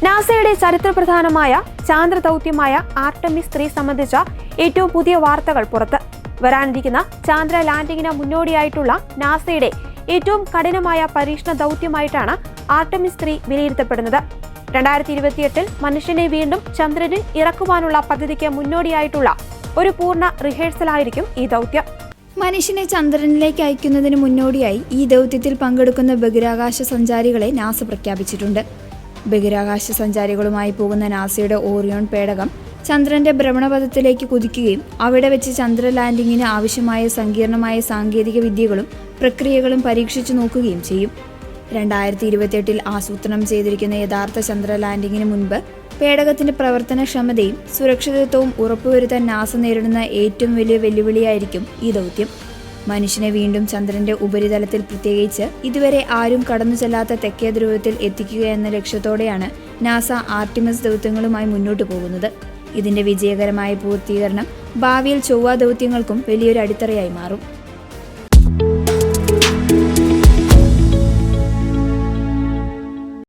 നാസയുടെ ചരിത്രപ്രധാനമായ ചാന്ദ്ര ദൗത്യമായ ആർടെമിസ് 3 സംബന്ധിച്ച ഏറ്റവും പുതിയ വാർത്തകൾ പുറത്ത്. വരാനിരിക്കുന്ന ചാന്ദ്ര ലാൻഡിങ്ങിന് മുന്നോടിയായിട്ടുള്ള നാസയുടെ ഏറ്റവും കഠിനമായ പരീക്ഷണ ദൗത്യമായിട്ടാണ് ആർടെമിസ് 3 വിലയിരുത്തപ്പെടുന്നത്. 2028 മനുഷ്യനെ വീണ്ടും ചന്ദ്രനിൽ ഇറക്കുവാനുള്ള പദ്ധതിക്ക് മുന്നോടിയായിട്ടുള്ള ഒരു പൂർണ്ണ റിഹേഴ്സലായിരിക്കും ഈ ദൗത്യം. മനുഷ്യനെ ചന്ദ്രനിലേക്ക് അയക്കുന്നതിന് മുന്നോടിയായി ഈ ദൗത്യത്തിൽ പങ്കെടുക്കുന്ന ബഹിരാകാശ സഞ്ചാരികളെ നാസ പ്രഖ്യാപിച്ചിട്ടുണ്ട്. ബഹിരാകാശ സഞ്ചാരികളുമായി പോകുന്ന നാസയുടെ ഓറിയോൺ പേടകം ചന്ദ്രന്റെ ഭ്രമണപഥത്തിലേക്ക് കുതിക്കുകയും അവിടെ വെച്ച് ചന്ദ്ര ലാൻഡിങ്ങിന് ആവശ്യമായ സങ്കീർണമായ സാങ്കേതിക വിദ്യകളും പ്രക്രിയകളും പരീക്ഷിച്ചു നോക്കുകയും ചെയ്യും. 2028 ആസൂത്രണം ചെയ്തിരിക്കുന്ന യഥാർത്ഥ ചന്ദ്ര ലാൻഡിങ്ങിന് മുൻപ് പേടകത്തിന്റെ പ്രവർത്തനക്ഷമതയും സുരക്ഷിതത്വവും ഉറപ്പുവരുത്താൻ നാസ നേരിടുന്ന ഏറ്റവും വലിയ വെല്ലുവിളിയായിരിക്കും ഈ ദൗത്യം. മനുഷ്യനെ വീണ്ടും ചന്ദ്രന്റെ ഉപരിതലത്തിൽ, പ്രത്യേകിച്ച് ഇതുവരെ ആരും കടന്നു ചെല്ലാത്ത തെക്കേ ധ്രുവത്തിൽ എത്തിക്കുക എന്ന ലക്ഷ്യത്തോടെയാണ് നാസ ആർട്ടിമിസ് ദൗത്യങ്ങളുമായി മുന്നോട്ടു പോകുന്നത്. ഇതിന്റെ വിജയകരമായ പൂർത്തീകരണം ഭാവിയിൽ ചൊവ്വ ദൗത്യങ്ങൾക്കും വലിയൊരു അടിത്തറയായി മാറും.